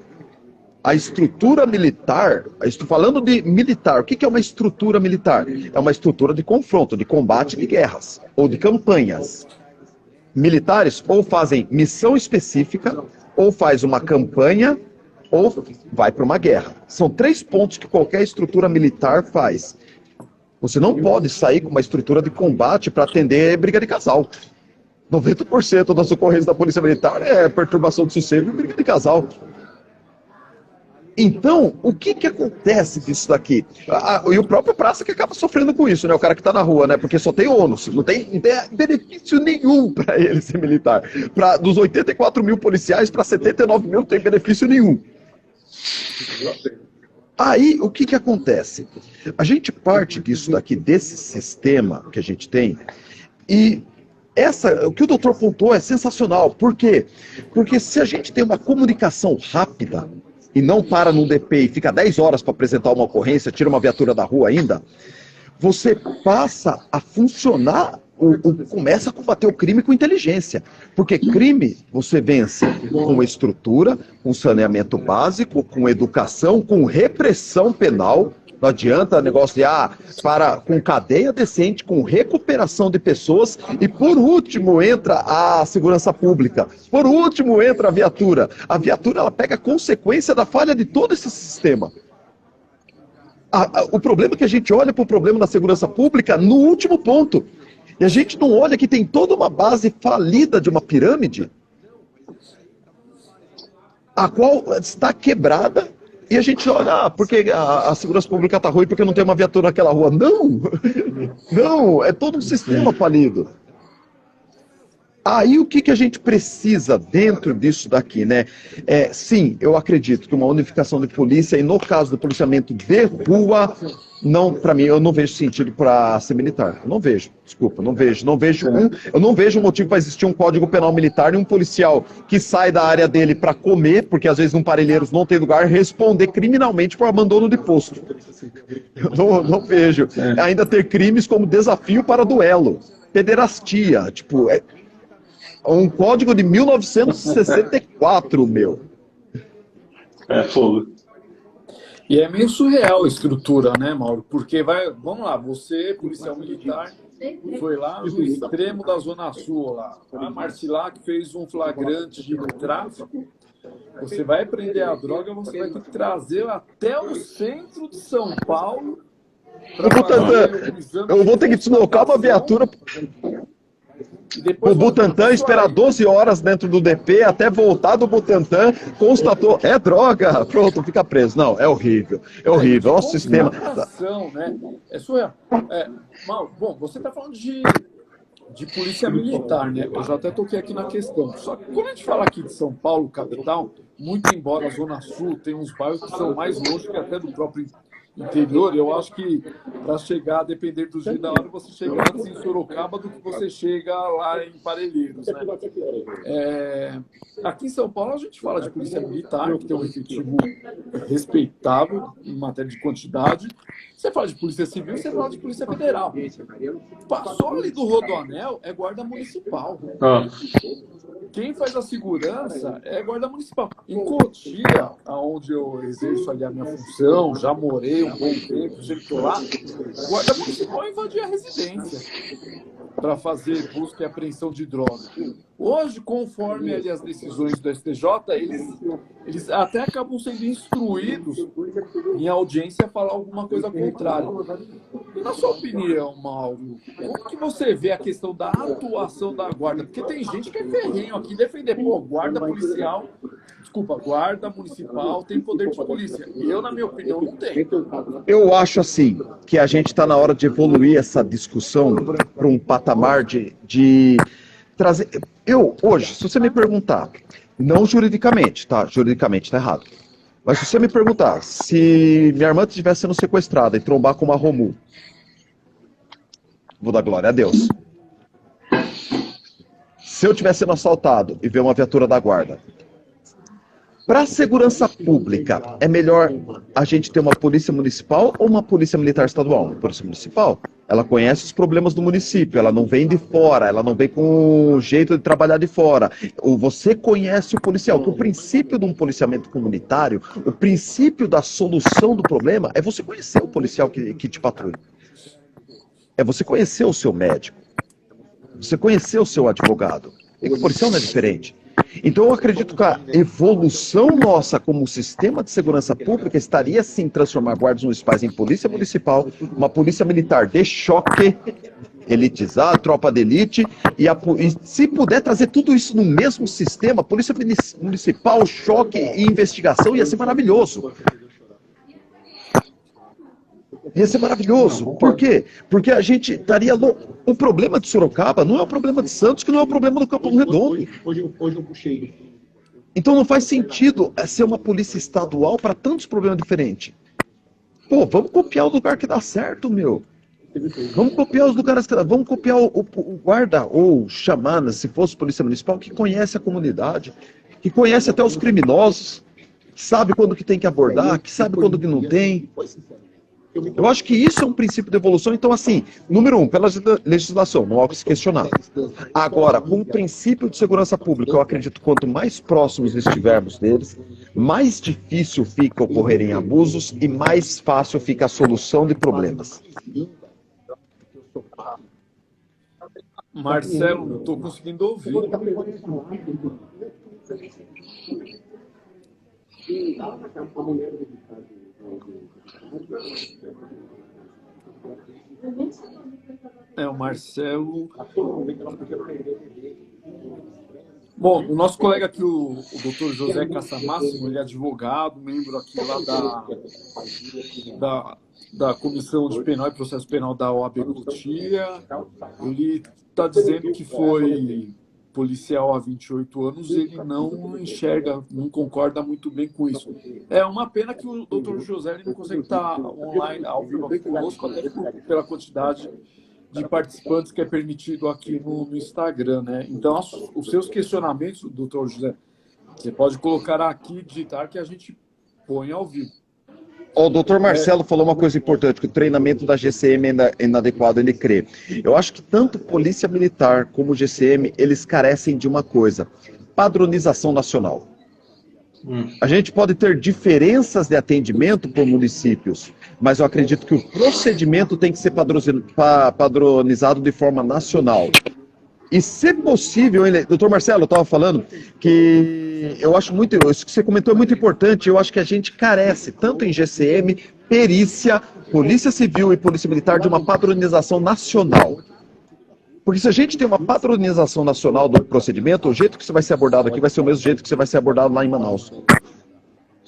A estrutura militar, estou falando de militar, o que é uma estrutura militar? É uma estrutura de confronto, de combate de guerras, ou de campanhas. Militares ou fazem missão específica, ou faz uma campanha, ou vai para uma guerra. São 3 pontos que qualquer estrutura militar faz. Você não pode sair com uma estrutura de combate para atender briga de casal. 90% das ocorrências da Polícia Militar é perturbação de sossego e briga de casal. Então, o que acontece disso daqui? E o próprio praça que acaba sofrendo com isso, né? O cara que está na rua, né? Porque só tem ônus, não tem benefício nenhum para ele ser militar. Dos 84 mil policiais, para 79 mil não tem benefício nenhum. Aí, o que acontece? A gente parte disso daqui, desse sistema que a gente tem, e o que o doutor pontuou é sensacional. Por quê? Porque se a gente tem uma comunicação rápida, e não para no DP e fica 10 horas para apresentar uma ocorrência, tira uma viatura da rua ainda, você passa a funcionar, começa a combater o crime com inteligência. Porque crime você vence com estrutura, com saneamento básico, com educação, com repressão penal. Não adianta negócio de com cadeia decente, com recuperação de pessoas, e por último entra a segurança pública, por último entra a viatura. A viatura ela pega a consequência da falha de todo esse sistema. O problema é que a gente olha para o problema da segurança pública no último ponto, e a gente não olha que tem toda uma base falida de uma pirâmide, a qual está quebrada. E a gente olha, porque a segurança pública está ruim porque não tem uma viatura naquela rua. Não! Não, é todo um sistema falido. Aí o que a gente precisa dentro disso daqui, né? Sim, eu acredito que uma unificação de polícia, e no caso do policiamento de rua, para mim, eu não vejo sentido para ser militar. Eu não vejo, desculpa, eu não vejo motivo para existir um código penal militar e um policial que sai da área dele para comer, porque às vezes num Parelheiros não tem lugar, responder criminalmente por abandono de posto. Eu não vejo. Ainda ter crimes como desafio para duelo, pederastia, tipo, um código de 1964, meu. É fogo. E é meio surreal a estrutura, né, Mauro? Porque vamos lá, você, policial militar, foi lá no extremo da Zona Sul, lá. A Marcilac fez um flagrante de tráfico. Você vai prender a droga, você vai ter que trazer até o centro de São Paulo. Eu vou ter que deslocar uma viatura. O Butantã esperar 12 horas dentro do DP, até voltar do Butantã, constatou, é droga, pronto, fica preso. Não, é horrível, é o sistema. Né? É surreal. Bom, você está falando de polícia militar, né? Eu já até toquei aqui na questão. Só que quando a gente fala aqui de São Paulo, capital, muito embora a Zona Sul tenha uns bairros que são mais longe que até do próprio interior, eu acho que para chegar, a depender do dia da hora, você chega antes em Sorocaba do que você chega lá em Parelheiros, né? Aqui em São Paulo a gente fala de polícia militar, que tem um efetivo respeitável em matéria de quantidade. Você fala de polícia civil, você fala de polícia federal. Passou ali do Rodoanel é guarda municipal. Quem faz a segurança é guarda municipal. Em Cotia, onde eu exerço ali a minha função, já morei um bom tempo, sempre estou lá, guarda municipal invadia a residência para fazer busca e apreensão de droga. Hoje, conforme ali as decisões do STJ, eles até acabam sendo instruídos em audiência a falar alguma coisa contrária. E na sua opinião, Mauro, como que você vê a questão da atuação da guarda? Porque tem gente que é ferrenho aqui defender, guarda municipal tem poder de polícia. Eu, na minha opinião, não tenho. Eu acho assim, que a gente está na hora de evoluir essa discussão para um patamar de trazer... Hoje, se você me perguntar, não juridicamente, tá? Juridicamente tá errado. Mas se você me perguntar, se minha irmã estivesse sendo sequestrada e trombar com uma Romu, vou dar glória a Deus. Se eu estiver sendo assaltado e ver uma viatura da guarda, para a segurança pública, é melhor a gente ter uma polícia municipal ou uma polícia militar estadual? Uma polícia municipal, ela conhece os problemas do município, ela não vem de fora, ela não vem com o jeito de trabalhar de fora. Você conhece o policial, que o princípio de um policiamento comunitário, o princípio da solução do problema é você conhecer o policial que te patrulha. É você conhecer o seu médico, você conhecer o seu advogado. E o policial não é diferente. Então eu acredito que a evolução nossa como sistema de segurança pública estaria sim transformar guardas municipais em polícia municipal, uma polícia militar de choque, elitizar, tropa de elite, e se puder trazer tudo isso no mesmo sistema, polícia municipal, choque e investigação, ia ser maravilhoso. Ia ser maravilhoso. Por quê? Porque a gente estaria louco. O problema de Sorocaba não é o problema de Santos, que não é o problema do Capão Redondo. Hoje eu puxei. Então não faz sentido ser uma polícia estadual para tantos problemas diferentes. Pô, vamos copiar o lugar que dá certo, meu. Vamos copiar os lugares que dá. Vamos copiar o guarda ou chamada, se fosse polícia municipal, que conhece a comunidade, que conhece até os criminosos, que sabe quando que tem que abordar, que sabe quando que não tem. Eu acho que isso é um princípio de evolução. Então, assim, número 1, pela legislação, não há o que se questionar. Agora, com o princípio de segurança pública, eu acredito que quanto mais próximos estivermos deles, mais difícil fica ocorrerem abusos e mais fácil fica a solução de problemas. Marcelo, não estou conseguindo ouvir. O Marcelo. Bom, o nosso colega aqui, o doutor José Cassamáximo, ele é advogado, membro aqui lá da Comissão de Penal e Processo Penal da OAB Cotia. Ele está dizendo que foi policial há 28 anos, ele não enxerga, não concorda muito bem com isso. É uma pena que o doutor José ele não consegue estar online, ao vivo aqui conosco, até pela quantidade de participantes que é permitido aqui no Instagram, né? Então, os seus questionamentos, doutor José, você pode colocar aqui, digitar, que a gente põe ao vivo. O doutor Marcelo falou uma coisa importante, que o treinamento da GCM é inadequado, ele crê. Eu acho que tanto Polícia Militar como o GCM, eles carecem de uma coisa, padronização nacional. A gente pode ter diferenças de atendimento por municípios, mas eu acredito que o procedimento tem que ser padronizado de forma nacional. E, se possível, doutor Marcelo, eu estava falando que eu acho muito, isso que você comentou é muito importante, eu acho que a gente carece, tanto em GCM, perícia, Polícia Civil e Polícia Militar, de uma padronização nacional. Porque se a gente tem uma padronização nacional do procedimento, o jeito que você vai ser abordado aqui vai ser o mesmo jeito que você vai ser abordado lá em Manaus.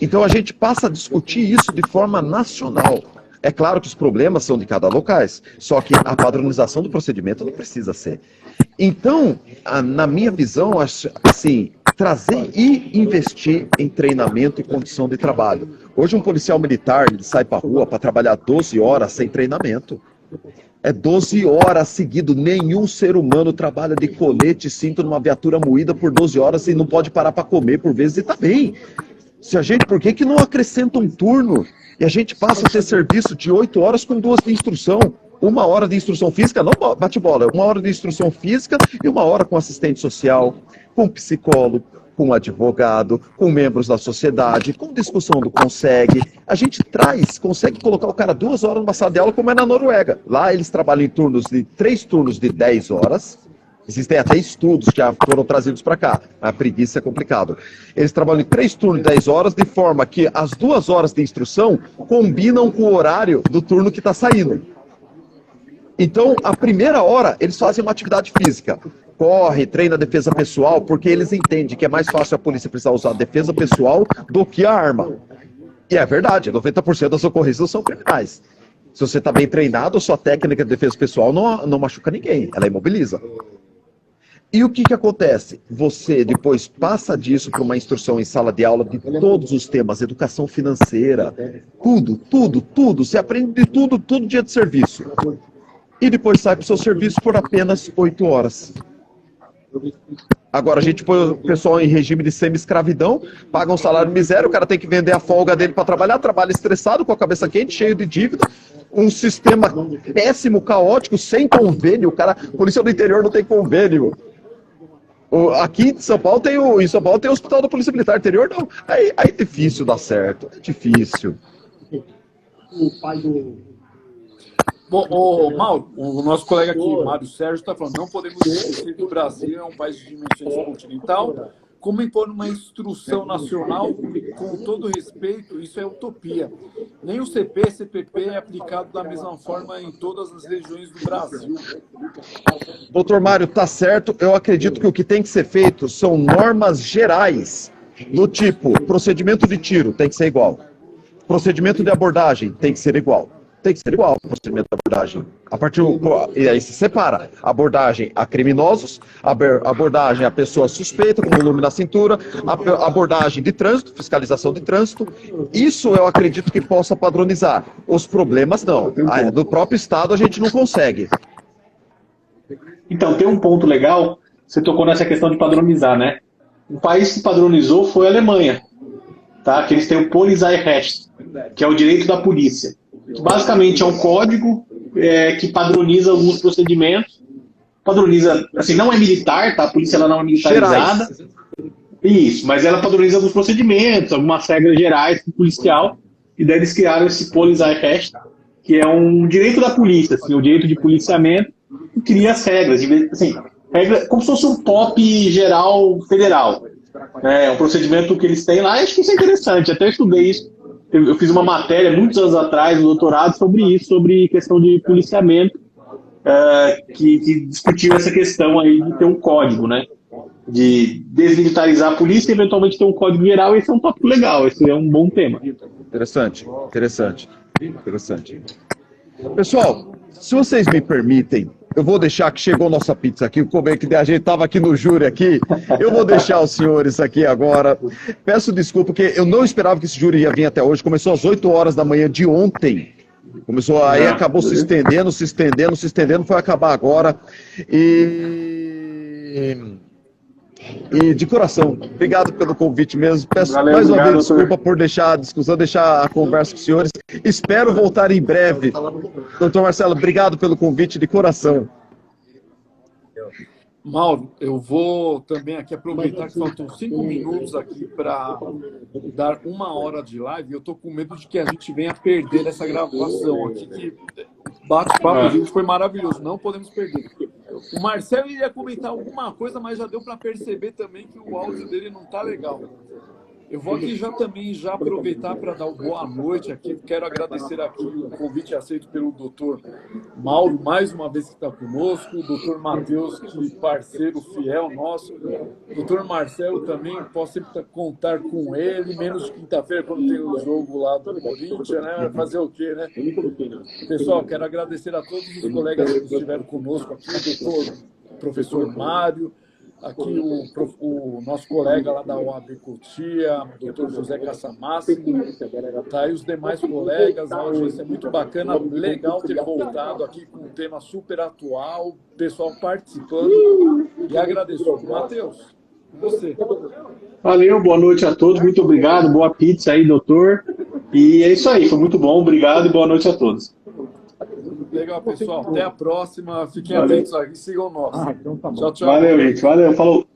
Então a gente passa a discutir isso de forma nacional. É claro que os problemas são de cada locais, só que a padronização do procedimento não precisa ser. Então, na minha visão, assim, trazer e investir em treinamento e condição de trabalho. Hoje um policial militar ele sai para a rua para trabalhar 12 horas sem treinamento. É 12 horas seguido, nenhum ser humano trabalha de colete e cinto numa viatura moída por 12 horas e não pode parar para comer por vezes, e tá bem. Por que não acrescenta um turno e a gente passa a ter serviço de 8 horas com 2 de instrução? 1 hora de instrução física, não bate bola, 1 hora de instrução física e 1 hora com assistente social, com psicólogo, com advogado, com membros da sociedade, com discussão do consegue. A gente consegue colocar o cara 2 horas numa sala de aula, como é na Noruega. Lá eles trabalham em 3 turnos de 10 horas. Existem até estudos que já foram trazidos para cá. A preguiça é complicado. Eles trabalham em 3 turnos de 10 horas, de forma que as 2 horas de instrução combinam com o horário do turno que está saindo. Então, a primeira hora, eles fazem uma atividade física. Corre, treina defesa pessoal, porque eles entendem que é mais fácil a polícia precisar usar a defesa pessoal do que a arma. E é verdade, 90% das ocorrências são criminais. Se você está bem treinado, sua técnica de defesa pessoal não machuca ninguém, ela imobiliza. E o que acontece? Você depois passa disso para uma instrução em sala de aula de todos os temas, educação financeira, tudo. Você aprende de tudo dia de serviço. E depois sai para o seu serviço por apenas 8 horas. Agora, a gente põe o pessoal em regime de semi-escravidão, paga um salário miséria, o cara tem que vender a folga dele para trabalhar, trabalha estressado, com a cabeça quente, cheio de dívida, um sistema péssimo, caótico, sem convênio, polícia do interior não tem convênio. Aqui em São Paulo tem o hospital da Polícia Militar, interior não. Aí é difícil dar certo, é difícil. O pai do... Bom, Mauro, o nosso colega aqui, Mário Sérgio, está falando, não podemos esquecer que o Brasil é um país de dimensões continental, como impor uma instrução nacional, com todo respeito, isso é utopia. Nem o CPP é aplicado da mesma forma em todas as regiões do Brasil. Doutor Mário, tá certo, eu acredito que o que tem que ser feito são normas gerais, do tipo, procedimento de tiro tem que ser igual, procedimento de abordagem tem que ser igual. Tem que ser igual o procedimento de abordagem. E aí se separa abordagem a criminosos, abordagem a pessoa suspeita, com volume na cintura, abordagem de trânsito, fiscalização de trânsito. Isso eu acredito que possa padronizar. Os problemas não. Do próprio Estado a gente não consegue. Então, tem um ponto legal, você tocou nessa questão de padronizar, né? Um país que padronizou foi a Alemanha, tá? Que eles têm o Polizeirecht, que é o direito da polícia. Basicamente é um código que padroniza alguns procedimentos. Padroniza, assim, não é militar, tá? A polícia ela não é militarizada. Gerais. Isso, mas ela padroniza alguns procedimentos, algumas regras gerais do policial. E daí eles criaram esse Polizeirecht, que é um direito da polícia, assim, o direito de policiamento, que cria as regras, assim, como se fosse um POP geral federal. É um procedimento que eles têm lá, e acho que isso é interessante, até estudei isso. Eu fiz uma matéria muitos anos atrás, no doutorado, sobre isso, sobre questão de policiamento, que discutiu essa questão aí de ter um código, né? De desmilitarizar a polícia e eventualmente ter um código geral, e esse é um tópico legal, esse é um bom tema. Interessante. Pessoal, se vocês me permitem, eu vou deixar que chegou nossa pizza aqui, como é que a gente estava aqui no júri aqui, eu vou deixar os senhores aqui agora. Peço desculpa, porque eu não esperava que esse júri ia vir até hoje, começou às 8 horas da manhã de ontem. Começou, aí acabou se estendendo, foi acabar agora. E de coração, obrigado pelo convite mesmo. Peço mais uma vez desculpa por deixar a discussão, deixar a conversa com os senhores. Espero voltar em breve. Doutor Marcelo, obrigado pelo convite de coração. Mauro, eu vou também aqui aproveitar que faltam 5 minutos aqui para dar 1 hora de live. Eu estou com medo de que a gente venha perder essa gravação aqui, que bate-papo, gente, foi maravilhoso. Não podemos perder. O Marcelo iria comentar alguma coisa, mas já deu para perceber também que o áudio dele não está legal. Eu vou aqui já aproveitar para dar uma boa noite aqui. Quero agradecer aqui o convite aceito pelo doutor Mauro, mais uma vez que está conosco, o doutor Matheus, que parceiro fiel nosso, o doutor Marcelo também, posso sempre contar com ele, menos de quinta-feira, quando tem o jogo lá do Corinthians, né? Vai fazer o quê, né? Pessoal, quero agradecer a todos os colegas que estiveram conosco aqui, o professor Mário, aqui o nosso colega lá da OAB Cotia, o doutor José Cassamassi, tá? E os demais colegas, a audiência é muito bacana, legal ter voltado aqui com um tema super atual, pessoal participando, e agradeço. Matheus, você. Valeu, boa noite a todos, muito obrigado, boa pizza aí, doutor. E é isso aí, foi muito bom, obrigado e boa noite a todos. Legal, pessoal. Até a próxima. Fiquem atentos aqui. Sigam nós. Tchau, tchau. Valeu, gente. Valeu. Falou.